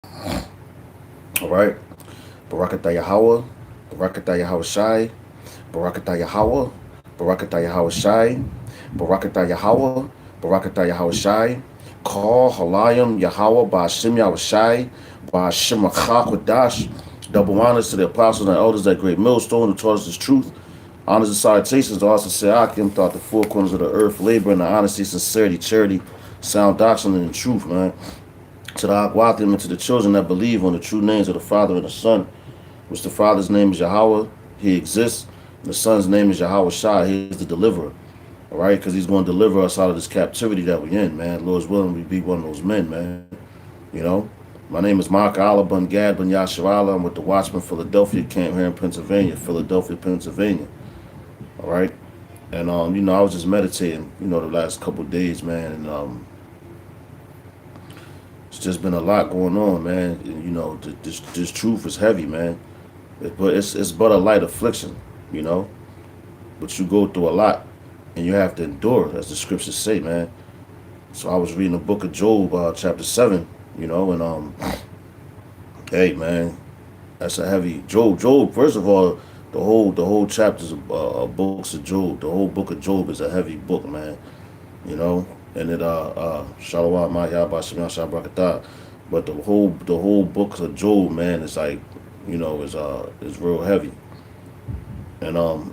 All right. Barakatah Yahweh, Barakatah Yahweh Shai, Barakatah Yahweh, Barakatah Yahweh Shai, Barakatah Yahweh, Barakatah Yahweh Shai, Call Halayim Yahweh Ba'ashim Yahweh Shai, Ba'ashim Achakwadash. Double honors to the apostles and elders at Great Millstone who taught us this truth. Honors and salutations to Austin Seakim throughout the four corners of the earth, labor in the honesty, sincerity, charity, sound doctrine, and the truth, man. To the Aquatim and to the children that believe on the true names of the Father and the Son, which the Father's name is Yahweh, he exists. The Son's name is Yahweh Shai, he is the deliverer. All right, because he's going to deliver us out of this captivity that we're in, man. Lord's willing, we be one of those men, man. You know, my name is Mark Allah Bun Gad Bun Yasharala. I'm with the Watchman Philadelphia camp here in Pennsylvania, Philadelphia, Pennsylvania. All right, and I was just meditating, the last couple of days, man, and it's just been a lot going on, man. And, this truth is heavy, man. But it's but a light affliction, you know. But you go through a lot, and you have to endure, as the scriptures say, man. So I was reading the book of Job, chapter 7, and hey, man, that's a heavy Job. First of all, the whole chapters of books of Job. The whole book of Job is a heavy book, man. You know, and it Shalawat Ma'ya Bashim Shabrakatah. But the whole book of Job, man, is like, is real heavy. And I'm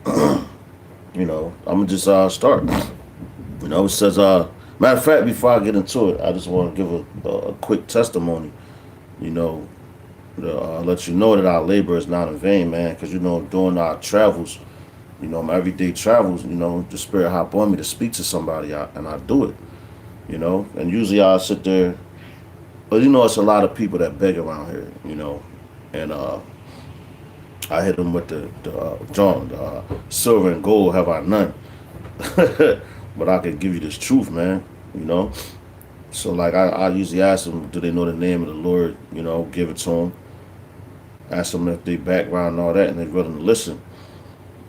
gonna just start. It says matter of fact, before I get into it, I just want to give a quick testimony. You know, to let you know that our labor is not in vain, man. Because during our travels, my everyday travels, the spirit hop on me to speak to somebody, and I do it. And usually I sit there, but it's a lot of people that beg around here, and I hit them with the John, silver and gold have I none, but I can give you this truth, man. You know, so like I usually ask them, do they know the name of the Lord? Give it to them. Ask them if they background and all that, and they're willing to listen.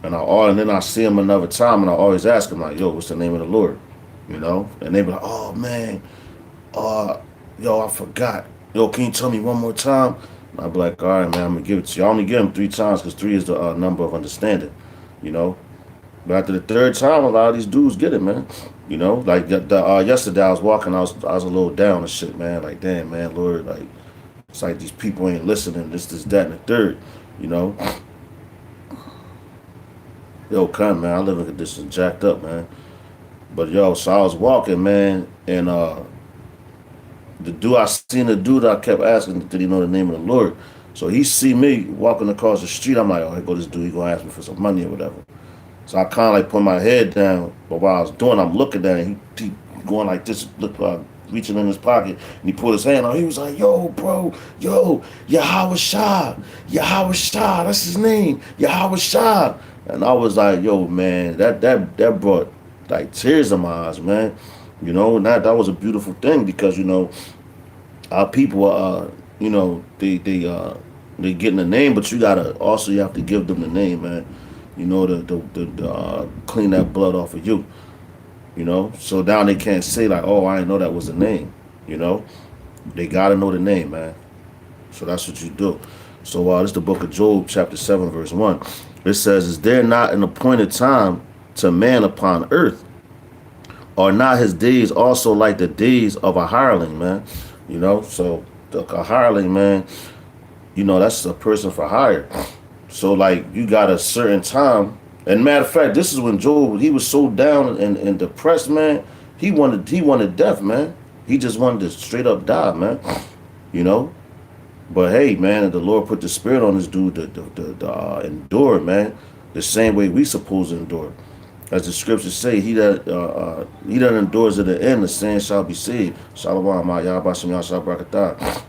And then I see them another time, and I always ask them like, "Yo, what's the name of the Lord?" And they be like, "Oh man, uh, yo, I forgot. Yo, can you tell me one more time?" And I be like, "All right, man, I'm gonna give it to you. I only give them 3 times because three is the number of understanding, you know." But after the third time, a lot of these dudes get it, man. Like yesterday, I was walking, I was a little down and shit, man. Like, damn, man, Lord, like it's like these people ain't listening. This, that, and the third, you know. Yo, come, man, I live in conditions jacked up, man. But yo, so I was walking, man, and I seen the dude. I kept asking, did he know the name of the Lord? So he see me walking across the street. I'm like, oh, here go this dude. He gonna ask me for some money or whatever. So I kind of like put my head down. But while I was doing, I'm looking at it. He going like this, reaching in his pocket, and he put his hand on. He was like, yo, bro, yo, Yahweh Shah, Yahweh Shah. That's his name, Yahweh Shah. And I was like, yo, man, that brought like tears in my eyes, man. And that was a beautiful thing because our people they getting the name, but you have to give them the name, man. To clean that blood off of you. So now they can't say like, oh, I didn't know that was the name. You know, they gotta know the name, man. So that's what you do. So this is the book of Job, chapter 7, verse 1. It says, "Is there not an appointed time to man upon earth? Are not his days also like the days of a hireling, man?" So a hireling, man, that's a person for hire. So like you got a certain time. And matter of fact, this is when Job, he was so down and depressed, man. He wanted death, man. He just wanted to straight up die, man. You know. But hey, man, the Lord put the spirit on this dude to endure, man. The same way we supposed to endure. As the scriptures say, he that endures to the end, the same shall be saved. Shalom, Yahbashim Yahshabrakatah.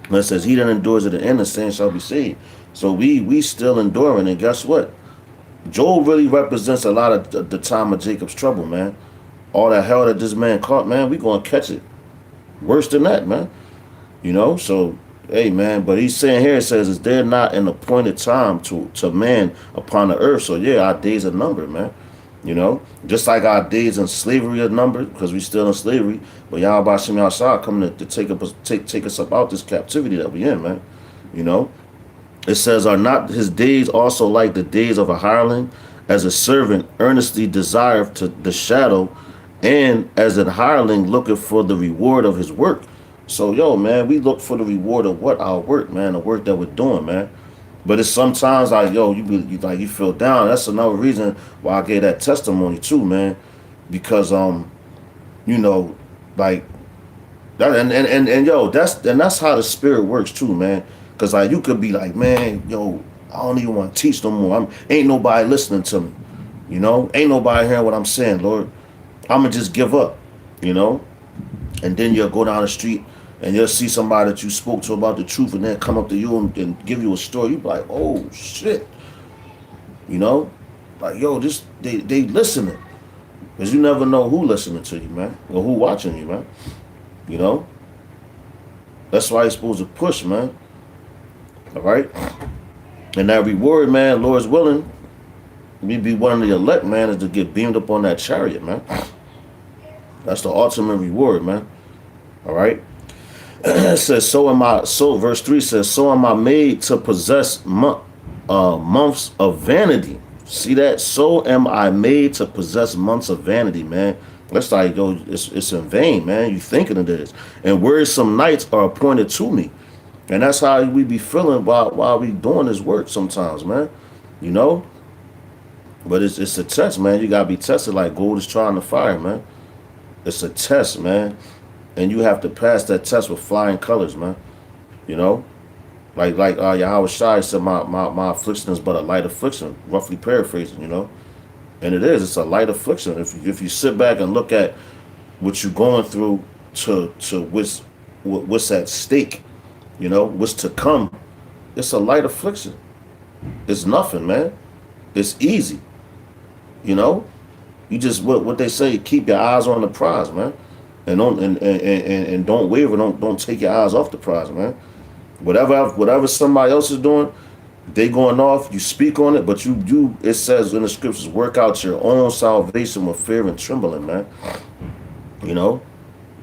And it says, he that endures to the end, the same shall be saved. So we still enduring, and guess what? Job really represents a lot of the time of Jacob's trouble, man. All that hell that this man caught, man, we gonna catch it. Worse than that, man. So hey, man, but he's saying here, it says, is there not an appointed time to man upon the earth? So yeah, our days are numbered, man. You know, just like our days in slavery are numbered because we still in slavery, but Yahweh Shem Yahshua coming to take us up out this captivity that we in, man. You know, it says, are not his days also like the days of a hireling, as a servant earnestly desireth to the shadow, and as a hireling looketh for the reward of his work. So, yo, man, we look for the reward of what? Our work, man, the work that we're doing, man. But it's sometimes like, yo, you feel down. That's another reason why I gave that testimony too, man. Because you know, like that and yo, that's how the spirit works too, man. Cause like you could be like, man, yo, I don't even want to teach no more. Ain't nobody listening to me. You know, ain't nobody hearing what I'm saying, Lord. I'ma just give up, you know? And then you'll go down the street and you'll see somebody that you spoke to about the truth and then come up to you and give you a story. You be like, oh shit. You know? Like, yo, they listening. Because you never know who listening to you, man. Or who watching you, man. You know? That's why you're supposed to push, man. Alright? And that reward, man, Lord's willing, we be one of the elect, man, is to get beamed up on that chariot, man. That's the ultimate reward, man. Alright? It says, verse 3 says, so am I made to possess months of vanity. See that? So am I made to possess months of vanity, man. That's like, yo, it's in vain, man. You thinking it is. And wearisome nights are appointed to me. And that's how we be feeling while we doing this work sometimes, man. You know? But it's a test, man. You gotta be tested like gold is trying to fire, man. It's a test, man. And you have to pass that test with flying colors, man. You know? Like Yahweh Shai said, my affliction is but a light affliction, roughly paraphrasing, you know? And it is, it's a light affliction. If you sit back and look at what you're going through to what's at stake, you know, what's to come, it's a light affliction. It's nothing, man. It's easy. You know? You just what they say, keep your eyes on the prize, man. And don't waver, don't take your eyes off the prize, man. Whatever somebody else is doing, they going off, you speak on it, but you it says in the scriptures, work out your own salvation with fear and trembling, man. You know?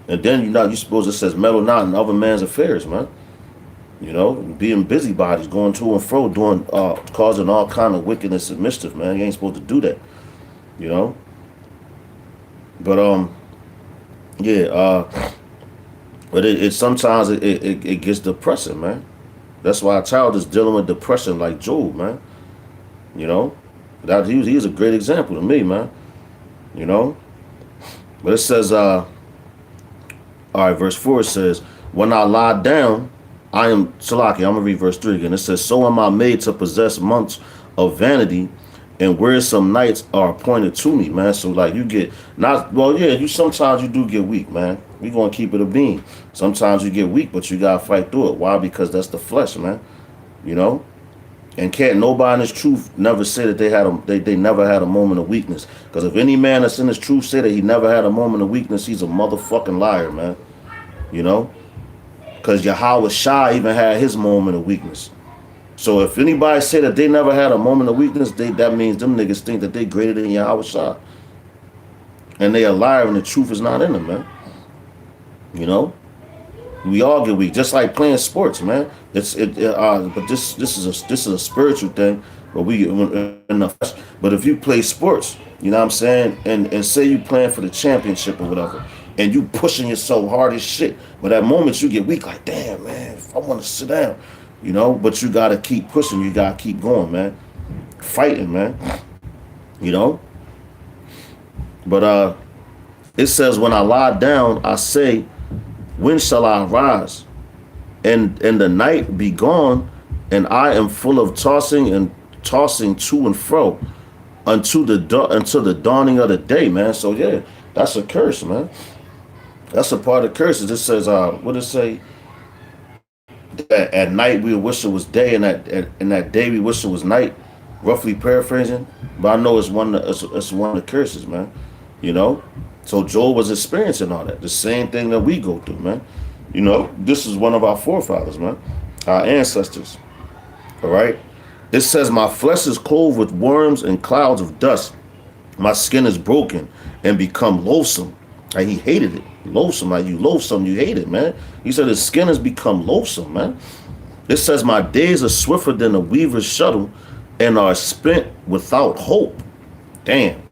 And then you suppose it says meddle not in other man's affairs, man. You know, being busybodies, going to and fro, doing causing all kind of wickedness and mischief, man. You ain't supposed to do that. You know? But but it sometimes it gets depressing, man. That's why a child is dealing with depression like Job, man. You know? He's a great example to me, man. You know? But it says, all right, verse 4 says, when I lie down, I am Salaki, I'm gonna read verse 3 again. It says, so am I made to possess months of vanity, and wearisome nights are appointed to me, man. So like you get you sometimes you do get weak, man. We gonna keep it a beam. Sometimes you get weak, but you gotta fight through it. Why? Because that's the flesh, man. You know? And can't nobody in this truth never say that they never had a moment of weakness. Because if any man that's in this truth say that he never had a moment of weakness, he's a motherfucking liar, man. You know? Because Yahweh Shai even had his moment of weakness. So if anybody say that they never had a moment of weakness, that means them niggas think that they greater than Yahweh Shai. And they a liar and the truth is not in them, man. You know? We all get weak, just like playing sports, man. But this is a spiritual thing. But but if you play sports, you know what I'm saying, and say you playing for the championship or whatever, and you pushing yourself hard as shit, but at moments you get weak, like damn, man, I want to sit down, you know. But you gotta keep pushing, you gotta keep going, man, fighting, man. You know. But it says, when I lie down, I say, when shall I rise? And the night be gone, and I am full of tossing to and fro until the dawning of the day, man. So yeah, that's a curse, man. That's a part of curses. It says, what does it say? At night we wish it was day, and that day we wish it was night. Roughly paraphrasing, but I know it's one of the curses, man. You know. So Job was experiencing all that. The same thing that we go through, man. You know, this is one of our forefathers, man. Our ancestors. All right. It says, my flesh is clothed with worms and clouds of dust. My skin is broken and become loathsome. Like he hated it. Loathsome. Like you loathe something, you hate it, man. He said his skin has become loathsome, man. It says my days are swifter than a weaver's shuttle and are spent without hope. Damn.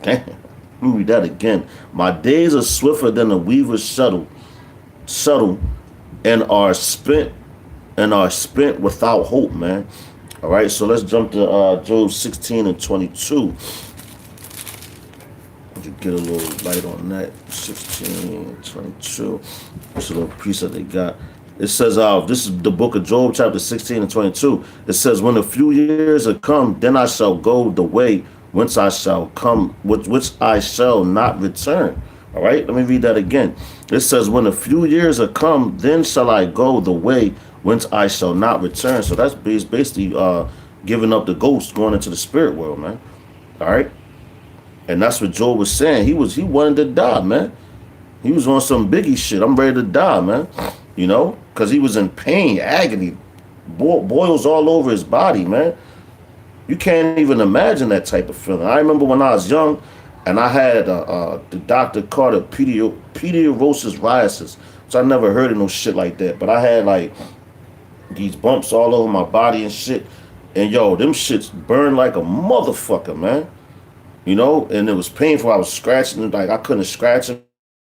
Damn. Let me read that again. My days are swifter than a weaver's shuttle and are spent without hope, man. All right, so let's jump to Job 16 and 22. To get a little light on that. 16, 22. That's a little piece that they got. It says, this is the book of Job, chapter 16 and 22. It says, when a few years are come, then I shall go the way whence I shall come, which I shall not return. All right, let me read that again. It says, when a few years are come, then shall I go the way whence I shall not return. So that's basically giving up the ghost, going into the spirit world, man. All right. And that's what Job was saying. He wanted to die, man. He was on some Biggie shit. I'm ready to die, man. You know, because he was in pain, agony, boils all over his body, man. You can't even imagine that type of feeling. I remember when I was young, and I had the doctor called it pediosis rhiasis. So I never heard of no shit like that. But I had like these bumps all over my body and shit. And yo, them shits burned like a motherfucker, man. You know, and it was painful. I was scratching, like I couldn't scratch them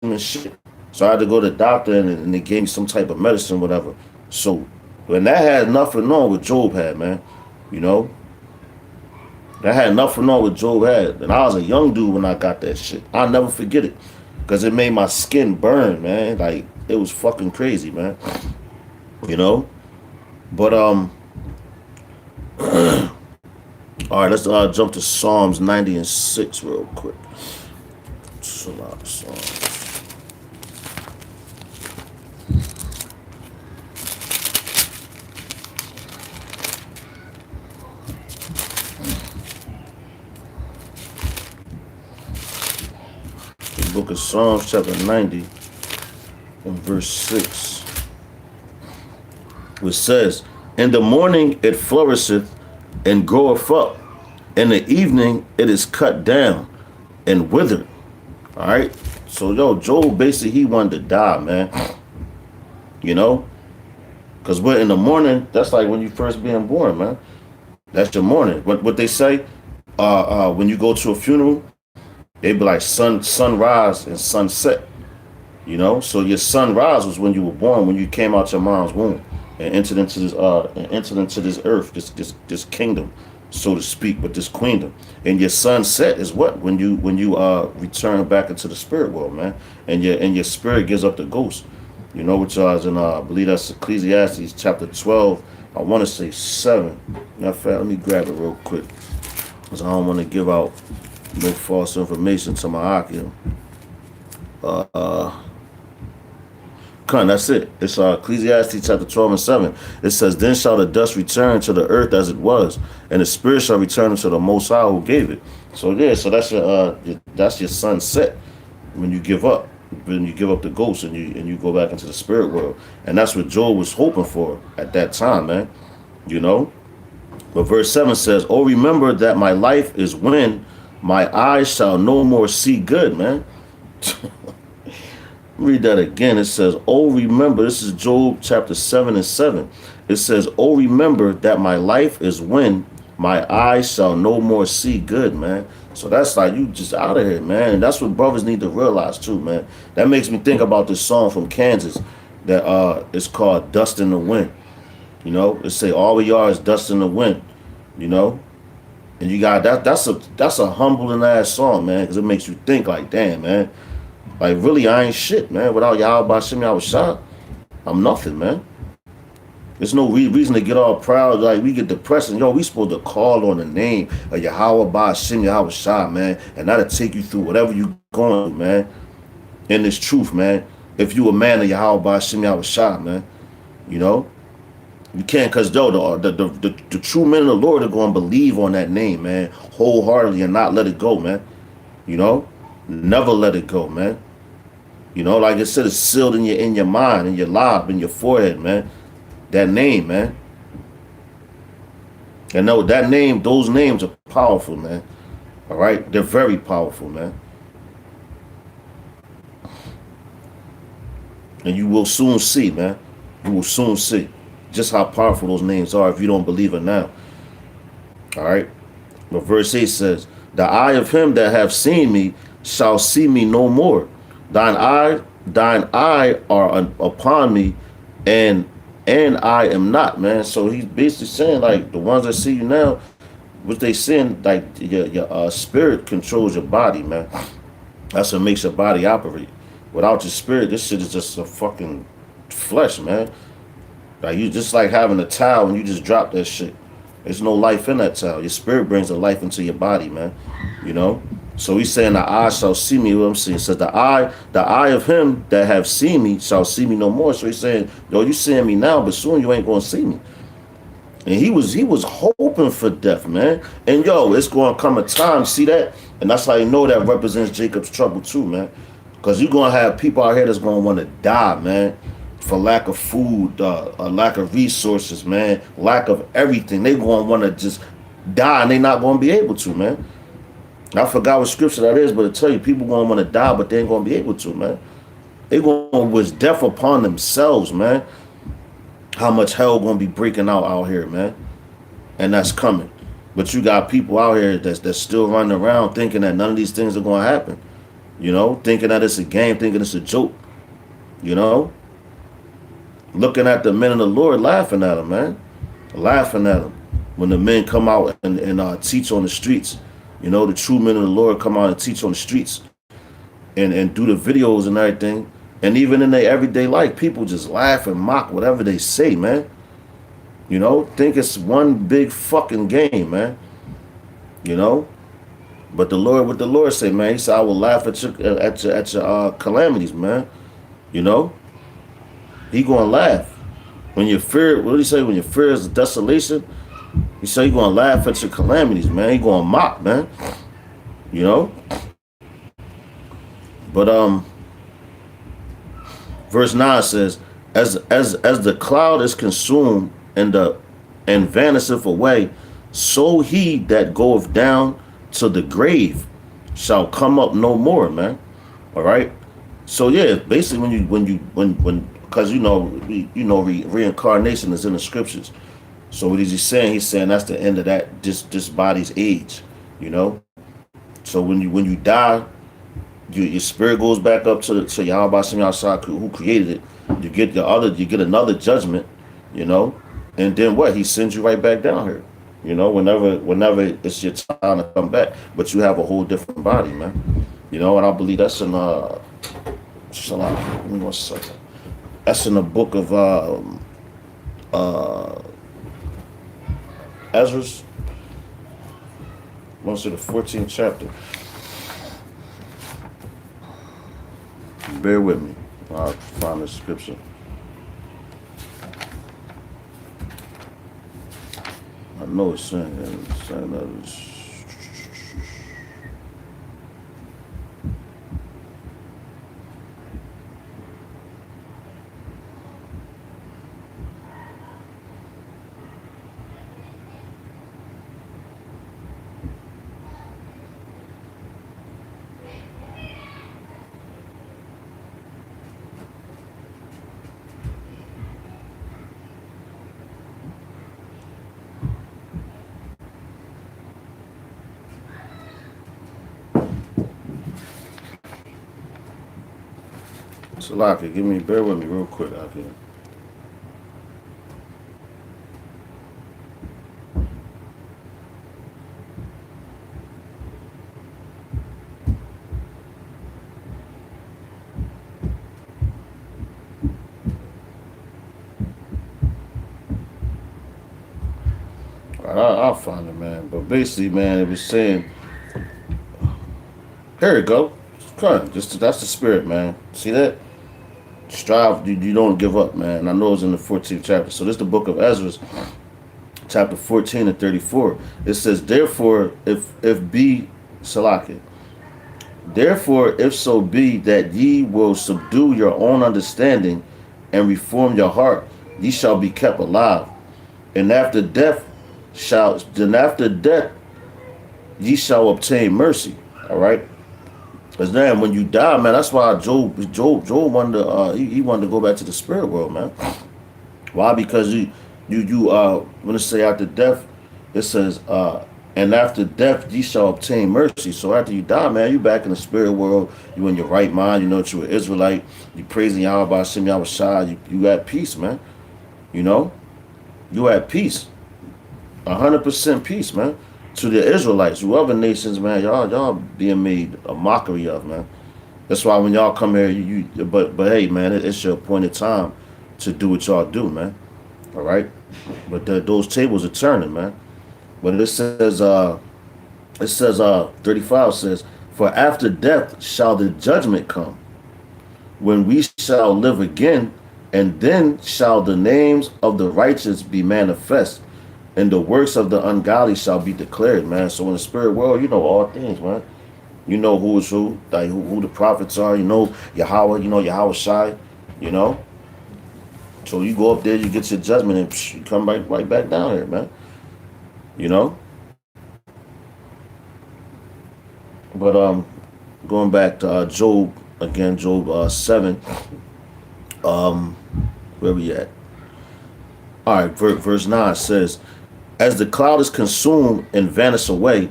and shit. So I had to go to the doctor and they gave me some type of medicine, whatever. So, and that had nothing on what Job had, man. You know? That had nothing on what Job had. And I was a young dude when I got that shit. I'll never forget it. Because it made my skin burn, man. Like, it was fucking crazy, man. You know? But, all right, let's jump to Psalms 90 and 6 real quick. It's a lot of Psalms. The book of Psalms, chapter 90, and verse 6, which says, in the morning it flourisheth and groweth up. In the evening it is cut down and withered. All right. So yo, Job basically he wanted to die, man. You know, because we're in the morning. That's like when you first being born, man. That's your morning. What they say, when you go to a funeral, they be like sunrise and sunset. You know, so your sunrise was when you were born, when you came out your mom's womb and entered into this earth, this kingdom, so to speak, but this queendom. And your sunset is what? When you return back into the spirit world, man. And your spirit gives up the ghost. You know, which is in I believe that's Ecclesiastes chapter 12. I want to say 7. Matter of fact, let me grab it real quick, because I don't want to give out no false information to my Akim. That's it. It's Ecclesiastes chapter 12 and 7. It says, then shall the dust return to the earth as it was, and the spirit shall return unto the Most High who gave it. So yeah, so that's your sunset when you give up. When you give up the ghost and you go back into the spirit world. And that's what Job was hoping for at that time, man. You know? But verse 7 says, oh, remember that my life is when my eyes shall no more see good, man. Read that again. It says, oh, remember, this is Job chapter 7 and 7. It says, oh, remember that my life is when my eyes shall no more see good, man. So that's like you just out of here, man. And that's what brothers need to realize too, man. That makes me think about this song from Kansas that is called Dust in the Wind. You know, it say all we are is dust in the wind, you know. And you got that's a humbling ass song, man, because it makes you think like, damn, man. Like, really, I ain't shit, man. Without Yahweh Bashim Yahushua, I'm nothing, man. There's no reason to get all proud. Like, we get depressed. And, yo, we supposed to call on the name of Yahweh Bashim Yahushua, man. And that'll take you through whatever you going through, man. In this truth, man. If you a man of Yahweh Bashim Yahushua, man. You know? You can't, because, yo, the true men of the Lord are going to believe on that name, man. Wholeheartedly and not let it go, man. You know? Never let it go, man. You know, like I said, it's sealed in your mind, in your lob, in your forehead, man. That name, man. And no, that name, those names are powerful, man. All right, they're very powerful, man. And you will soon see, man. You will soon see just how powerful those names are if you don't believe it now. All right. But verse 8 says, the eye of him that have seen me shall see me no more. Thine eye are upon me, and I am not, man. So he's basically saying, like, the ones that see you now, what they saying, like, your spirit controls your body, man. That's what makes your body operate. Without your spirit, this shit is just a fucking flesh, man. Like, you just like having a towel and you just drop that shit. There's no life in that towel. Your spirit brings the life into your body, man. You know? So he's saying the eye shall see me. What I'm saying, it says the eye of him that have seen me shall see me no more. So he's saying, yo, you seeing me now, but soon you ain't gonna see me. And he was hoping for death, man. And yo, it's gonna come a time, see that? And that's how you know that represents Jacob's trouble too, man. Because you're gonna have people out here that's gonna want to die, man, for lack of food, a lack of resources, man, lack of everything. They gonna want to just die, and they not gonna be able to, man. I forgot what scripture that is, but it tell you people gonna want to die, but they ain't gonna be able to, man. They gonna wish death upon themselves, man. How much hell gonna be breaking out here, man, and that's coming. But you got people out here that's still running around thinking that none of these things are gonna happen. You know, thinking that it's a game, thinking it's a joke. You know, looking at the men of the Lord, laughing at them, man, laughing at them when the men come out and teach on the streets. You know, the true men of the Lord come out and teach on the streets and do the videos and everything. And even in their everyday life, people just laugh and mock whatever they say, man. You know, think it's one big fucking game, man. You know, but the Lord, what the Lord say, man, he said, I will laugh at your calamities, man. You know, he gonna laugh. When your fear, what did he say? When your fear is desolation, he said he gonna laugh at your calamities, man. He gonna mock, man. You know? But verse 9 says, as the cloud is consumed and vanisheth away, so he that goeth down to the grave shall come up no more, man. All right. So yeah, basically when because reincarnation is in the scriptures. So what is he saying? He's saying that's the end of that this body's age, you know. So when you die, your spirit goes back up to Yahweh Shem Yahshua who created it. You get another judgment, you know, and then what? He sends you right back down here, you know, whenever it's your time to come back. But you have a whole different body, man. You know, and I believe that's in give me 1 second. That's in the book of Ezra's. Most of the 14th chapter. Bear with me. I'll find the scripture. I know it's saying that it's Salaki, bear with me real quick out here. I'll find it, man. But basically, man, it was saying, here we go. Come on, that's the spirit, man. See that? Strive, you don't give up, man. And I know it's in the 14th chapter. So this is the book of Ezra, chapter 14 and 34. It says, therefore, if so be that ye will subdue your own understanding and reform your heart, ye shall be kept alive. And after death ye shall obtain mercy. All right. Because then when you die, man, that's why Job wanted to he wanted to go back to the spirit world, man. Why? Because when it say after death, it says and after death ye shall obtain mercy. So after you die, man, you back in the spirit world, you in your right mind, you know that you're an Israelite, you praising Yahweh by Shem Yahweh Shai, you at peace, man. You know? You at peace. 100% peace, man. To the Israelites, who other nations, man, y'all being made a mockery of, man. That's why when y'all come here, but hey, man, it's your appointed time to do what y'all do, man. All right, but those tables are turning, man. But it says 35 says, for after death shall the judgment come, when we shall live again, and then shall the names of the righteous be manifest, and the works of the ungodly shall be declared, man. So in the spirit world, you know all things, man. You know who is who, like who the prophets are. You know Yahweh. You know Yahweh Shai. You know. So you go up there, you get your judgment, and you come right back down here, man. You know. But going back to Job again, Job 7. Where we at? All right, verse 9 says, as the cloud is consumed and vanish away,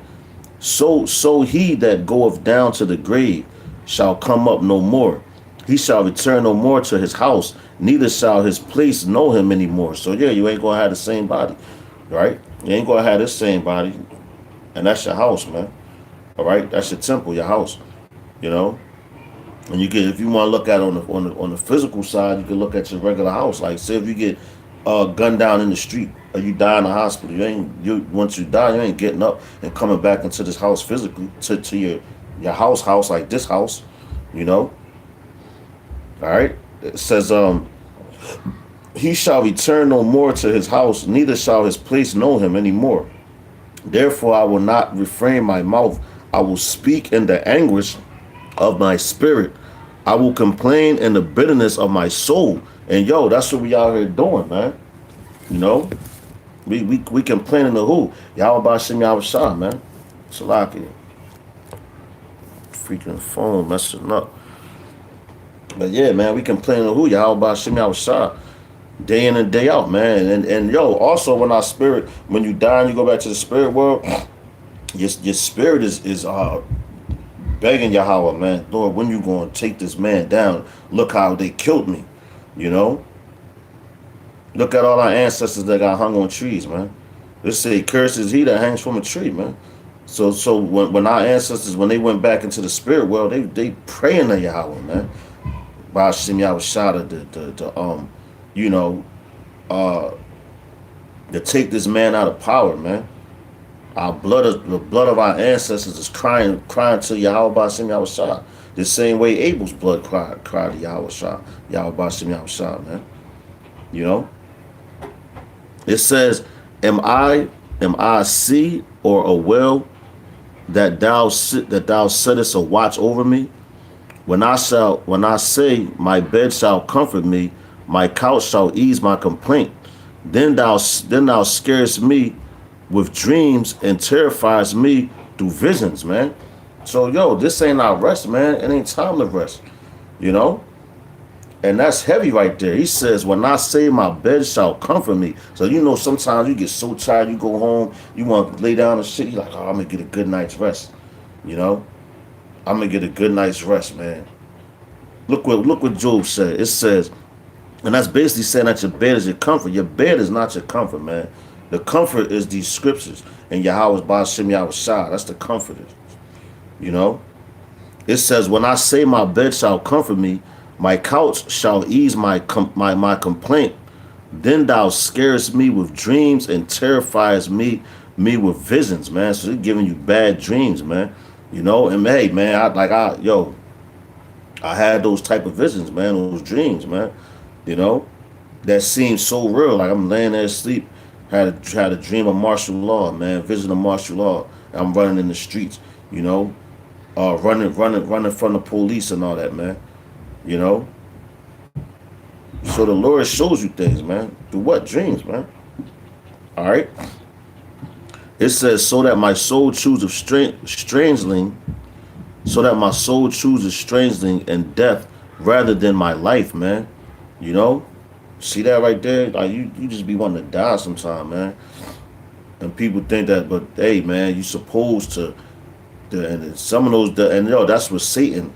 so he that goeth down to the grave shall come up no more. He shall return no more to his house, neither shall his place know him anymore. So yeah, you ain't gonna have the same body, right? You ain't gonna have this same body, and that's your house, man. All right, that's your temple, your house. You know, and you get, if you want to look at it on the physical side, you can look at your regular house. Like say if you get gunned down in the street, or you die in the hospital, once you die, you ain't getting up and coming back into this house physically to your house like this house, you know. All right, it says he shall return no more to his house, neither shall his place know him anymore. Therefore I will not refrain my mouth, I will speak in the anguish of my spirit, I will complain in the bitterness of my soul. And yo, that's what we out here doing, man. You know, we complaining to who? Yahweh Bashim Yahweh Shah, man. Salaki. Freaking phone messing up. But yeah, man, we complaining to who? Yahweh Bashim Yahweh Shah. Day in and day out, man. And yo, also when our spirit, when you die and you go back to the spirit world, your spirit is begging Yahweh, man, Lord, when you gonna take this man down? Look how they killed me, you know? Look at all our ancestors that got hung on trees, man. They say, cursed is he that hangs from a tree, man. So when our ancestors, when they went back into the spirit world, they praying to Yahweh, man. By Shem Yahweh Shada, to take this man out of power, man. The blood of our ancestors is crying to Yahweh Bashim Yahweh Shah. The same way Abel's blood cried to Yahweh Shah, Yahweh Bashim Yahweh Shah, man. You know? It says, Am I a sea or a well that thou settest a watch over me? When I say my bed shall comfort me, my couch shall ease my complaint, then thou scarest me with dreams and terrifies me through visions, man. So yo, this ain't our rest, man. It ain't time to rest, you know. And that's heavy right there. He says, when I say my bed shall comfort me. So you know, sometimes you get so tired, you go home, you want to lay down and shit. You're like, oh, I'm gonna get a good night's rest, you know. I'm gonna get a good night's rest, man. Look what Job said. It says, and that's basically saying that your bed is your comfort. Your bed is not your comfort, man. The comfort is these scriptures. And Yahweh's Bashim Yahweh Shah. That's the comfort. You know? It says, when I say my bed shall comfort me, my couch shall ease my complaint. Then thou scarest me with dreams and terrifies me with visions, man. So they're giving you bad dreams, man. You know? And hey, man, I had those type of visions, man. Those dreams, man. You know? That seems so real. Like I'm laying there asleep. Had a dream of martial law, man. Vision of martial law. I'm running in the streets, you know, running from the police and all that, man. You know. So the Lord shows you things, man. Through what? Dreams, man. All right. It says, so that my soul chooses strangling, so that my soul chooses strangling and death rather than my life, man. You know? See that right there? Like you just be wanting to die sometime, man. And people think that, but hey, man, you supposed to. And some of those, and that's what Satan,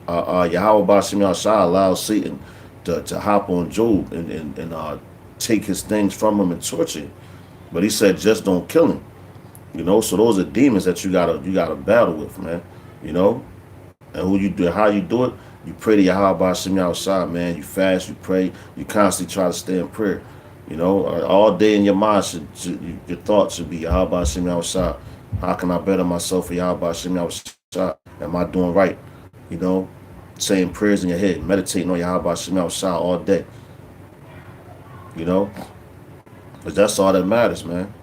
Yahweh Bashim Yahshua allows Satan to hop on Job and take his things from him and torture him. But he said, just don't kill him. You know, so those are demons that you gotta battle with, man. You know, and who you do, how you do it, you pray to Yahweh Bashim Yahshua, man. You fast, you pray, you constantly try to stay in prayer. You know, all day in your mind your thoughts should be Yahweh Bashim Yahshua. How can I better myself for Yahweh Bashim Yahshua? Am I doing right? You know, saying prayers in your head, meditating on Yahweh Bashim Yahshua all day. You know, because that's all that matters, man.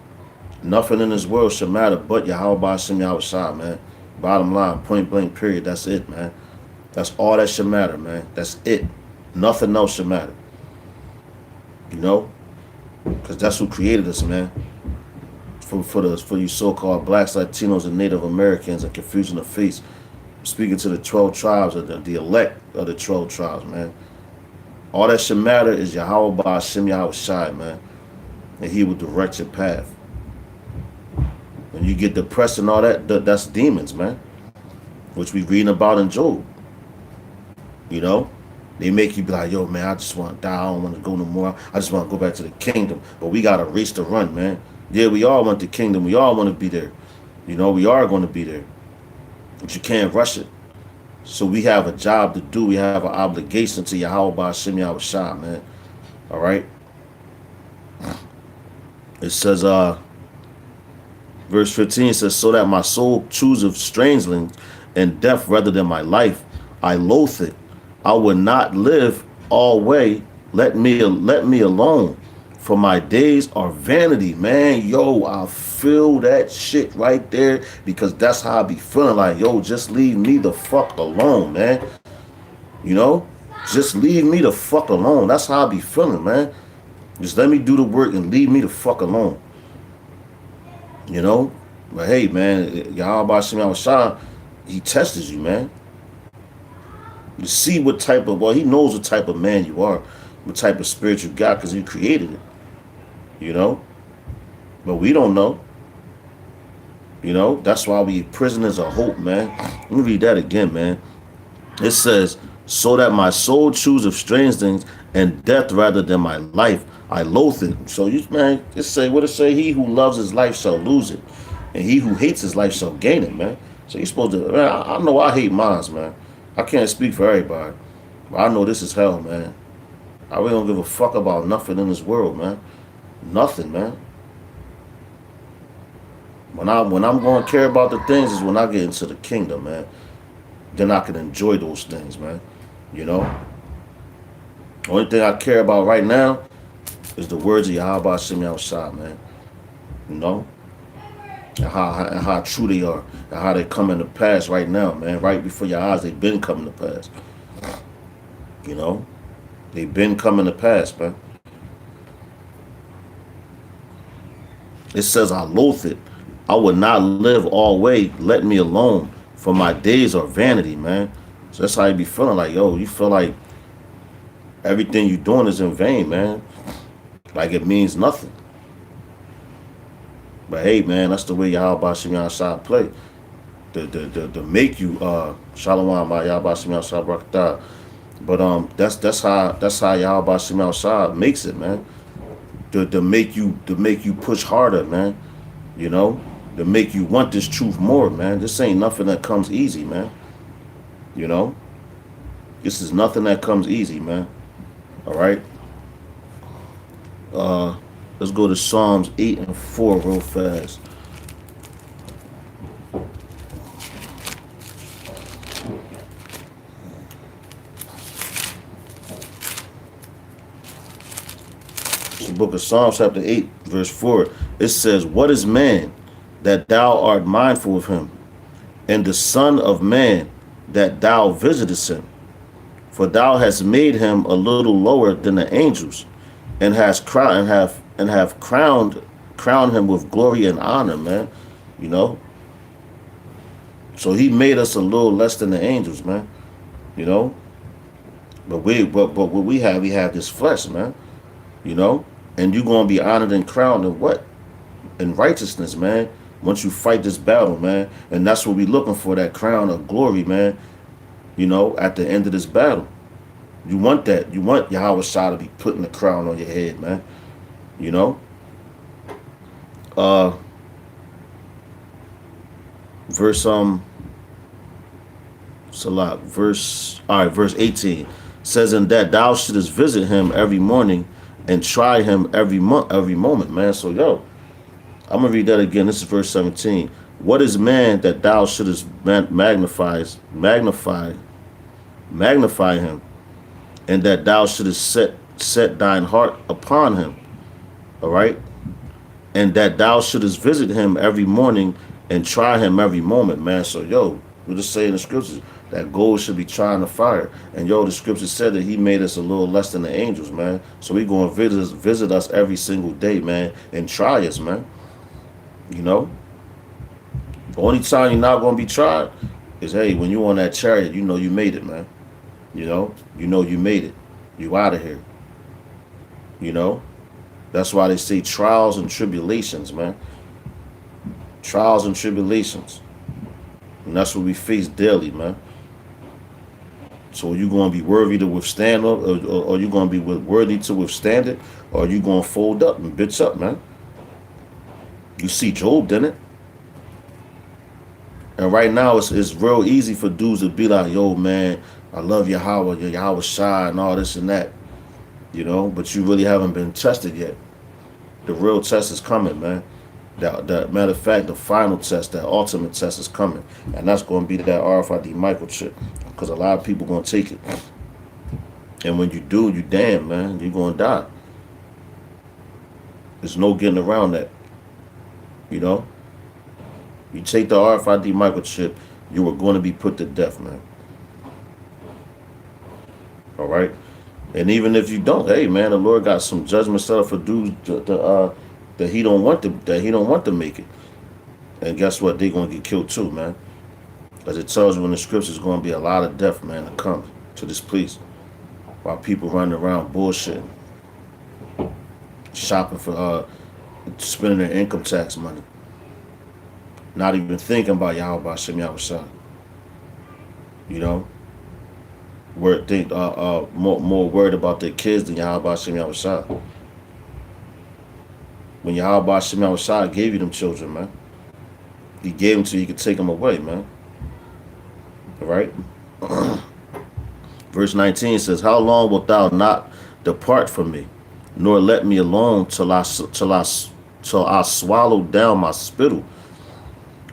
Nothing in this world should matter but Yahweh Bashim Yahshua, man. Bottom line, point blank, period. That's it, man. That's all that should matter, man. That's it. Nothing else should matter. You know? Because that's who created us, man. For you so-called blacks, Latinos, and Native Americans and confusion of faith. Speaking to the 12 tribes, or the elect of the 12 tribes, man. All that should matter is Yahweh Bashim Yahshua, man. And he will direct your path. When you get depressed and all that, that's demons, man. Which we reading about in Job. You know? They make you be like, yo, man, I just want to die. I don't want to go no more. I just want to go back to the kingdom. But we got a race to run, man. Yeah, we all want the kingdom. We all want to be there. You know, we are going to be there. But you can't rush it. So we have a job to do. We have an obligation to Yahweh Bashim Yahshua, man. All right? It says, verse 15 says, so that my soul chooseth strangling and death rather than my life. I loathe it. I would not live always. Let me alone. For my days are vanity, man. Yo, I feel that shit right there because that's how I be feeling. Like, yo, just leave me the fuck alone, man. You know? Just leave me the fuck alone. That's how I be feeling, man. Just let me do the work and leave me the fuck alone. You know? But hey, man, Yahweh Bashim Yahshua, he tested you, man. You see what type of, well, he knows what type of man you are, what type of spirit you got because he created it. You know? But we don't know. You know? That's why we prisoners of hope, man. Let me read that again, man. It says, so that my soul chooseth strange things and death rather than my life. I loathe it. So you, man, just say what it say, he who loves his life shall lose it. And he who hates his life shall gain it, man. So you're supposed to, man, I know I hate mines, man. I can't speak for everybody. But I know this is hell, man. I really don't give a fuck about nothing in this world, man. Nothing, man. When I'm going to care about the things is when I get into the kingdom, man. Then I can enjoy those things, man. You know? Only thing I care about right now is the words of Yahweh Bashim Yahshua, man. You know? And how true they are. And how they come into pass right now, man. Right before your eyes, they've been coming to pass. You know? They've been coming to pass, man. It says, I loathe it. I would not live always. Let me alone. For my days are vanity, man. So that's how you be feeling like, yo, you feel like everything you're doing is in vain, man. Like it means nothing. But hey, man, that's the way Yahweh Bashim Yahshua play. To make you Shalom Yahweh Bashim Yahshua Barakatah. But that's how Yahweh Bashim Yahshua makes it, man. To make you push harder, man. You know, to make you want this truth more, man. This ain't nothing that comes easy, man. You know, this is nothing that comes easy, man. All right. Let's go to Psalms 8 and 4 real fast. The book of Psalms chapter 8 verse 4, it says, what is man that thou art mindful of him, and the son of man that thou visitest him? For thou hast made him a little lower than the angels, and have crowned crown him with glory and honor, man. You know? So he made us a little less than the angels, man. You know? But what we have this flesh, man. You know? And you're gonna be honored and crowned in what? In righteousness, man. Once you fight this battle, man. And that's what we're looking for, that crown of glory, man. You know, at the end of this battle. You want that. You want Yahweh Shah to be putting the crown on your head, man. You know? Verse Salat, verse 18 says, "In that thou shouldest visit him every morning and try him every moment," man. So yo, I'm gonna read that again. This is verse 17. "What is man that thou shouldest magnify him, and that thou shouldest set thine heart upon him?" All right, and that thou shouldest visit him every morning and try him every moment, man. So yo, we're just saying the scriptures that gold should be trying the fire. And yo, the scripture said that he made us a little less than the angels, man. So we going to visit us every single day, man, and try us, man. You know? The only time you're not going to be tried is, hey, when you on that chariot, you know you made it, man. You know you made it. You out of here. You know? That's why they say trials and tribulations, man. Trials and tribulations. And that's what we face daily, man. So are you going to be worthy to withstand, or are you going to be worthy to withstand it, or are you going to fold up and bitch up, man? You see Job, didn't it? And right now, it's real easy for dudes to be like, yo, man, I love Yahweh, Yahweh Shai, and all this and that. You know, but you really haven't been tested yet. The real test is coming, man. That matter of fact, the final test, that ultimate test is coming. And that's going to be that RFID microchip. Because a lot of people going to take it. And when you do, you damn, man, you're going to die. There's no getting around that. You know? You take the RFID microchip, you are going to be put to death, man. All right? And even if you don't, hey, man, the Lord got some judgment set up for dudes that he don't want to make it. And guess what? They're going to get killed too, man. As it tells you in the scriptures, going to be a lot of death, man, to come to this place. While people running around bullshit, shopping for, spending their income tax money. Not even thinking about Yahweh Hashem Yahushua. You know? More worried about their kids than Yahweh Hashem Yahushua. When Yahweh Hashem Yahushua gave you them children, man. He gave them to you, he could take them away, man. All right? Verse 19 says, "How long wilt thou not depart from me, nor let me alone till I swallow down my spittle?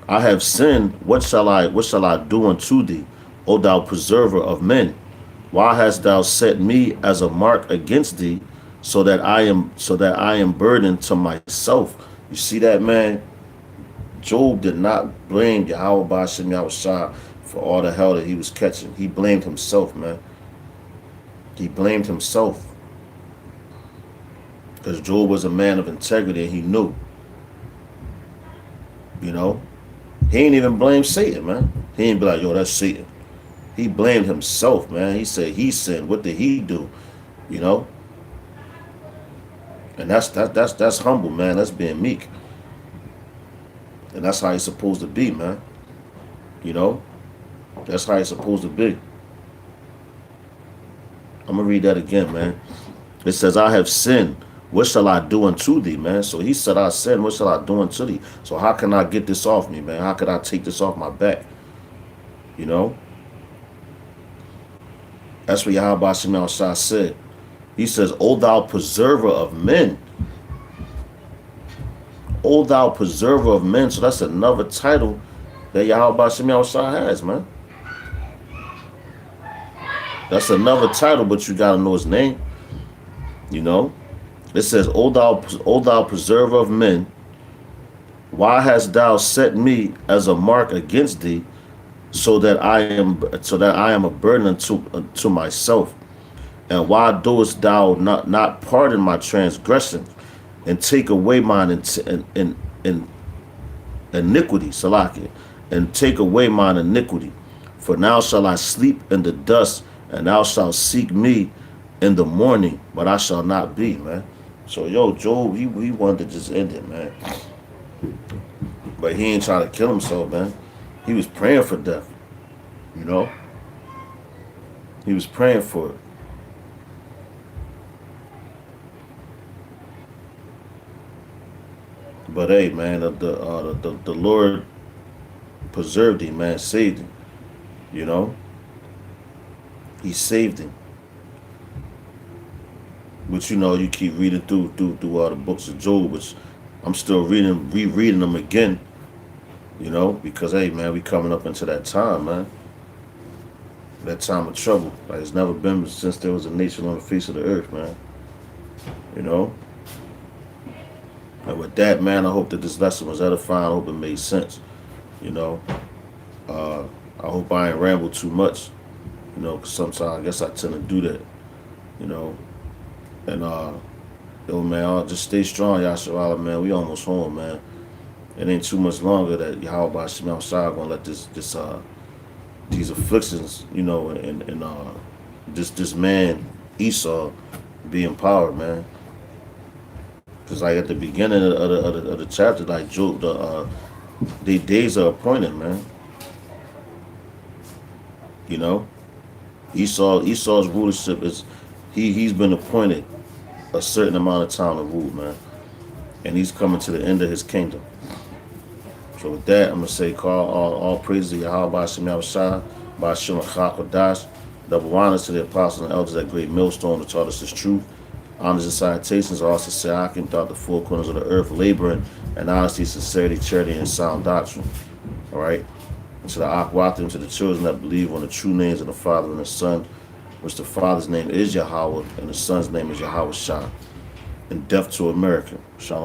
I have sinned. What shall I do unto thee, O thou preserver of men? Why hast thou set me as a mark against thee, so that I am burdened to myself?" You see that, man? Job did not blame Yahweh Ba'ashem Yahushua for all the hell that he was catching. He blamed himself, man. He blamed himself. Because Job was a man of integrity and he knew. You know? He ain't even blame Satan, man. He ain't be like, yo, that's Satan. He blamed himself, man. He said he sinned. What did he do? You know? And that's humble, man. That's being meek. And that's how he's supposed to be, man. You know? That's how he's supposed to be. I'm going to read that again, man. It says, "I have sinned. What shall I do unto thee," man? So he said, I sinned. What shall I do unto thee? So how can I get this off me, man? How could I take this off my back? You know? That's what Yahweh Ba'ashem Yahushua said. He says, "O thou preserver of men." O thou preserver of men. So that's another title that Yahweh Ba'ashem Yahushua has, man. That's another title, but you got to know his name. You know? It says, O thou preserver of men, why hast thou set me as a mark against thee, so that I am a burden unto myself? And why doest thou not pardon my transgression, and take away mine in iniquity, Salakia, and take away mine iniquity. For now shall I sleep in the dust, and thou shalt seek me in the morning, but I shall not be, man. So yo, Job, he wanted to just end it, man. But he ain't trying to kill himself, man. He was praying for death, you know? He was praying for it. But hey, man, the Lord preserved him, man, saved him, you know? He saved him. But you know, you keep reading through all the books of Job, which I'm still rereading them again, you know, because hey, man, we coming up into that time, man, that time of trouble. Like it's never been since there was a nation on the face of the earth, man. You know. And with that, man, I hope that this lesson was edifying. I hope it made sense. You know. Uh, I hope I ain't ramble too much. You know, because sometimes I guess I tend to do that. You know. And yo, man, just stay strong, Yasharala, man. We almost home, man. It ain't too much longer that Yahweh Shem outside gonna let this these afflictions, you know, and this man Esau be empowered, man. Cause like at the beginning of the chapter, like Job, the days are appointed, man. You know, Esau's rulership is he's been appointed a certain amount of time to rule, man, and he's coming to the end of his kingdom. So with that, I'm gonna say, call all praise to Yahweh Ba'ashem Yahushua, Ba'ashem Achak double honors to the apostles and elders at Great Millstone who taught us this truth. Honors and salutations are also Sa'akim throughout the four corners of the earth, laboring in honesty, sincerity, charity, and sound doctrine. All right? And to the Akwatim, to the children that believe on the true names of the Father and the Son, which the Father's name is Yahweh, and the Son's name is Yahweh Shah. And death to America. Shalom.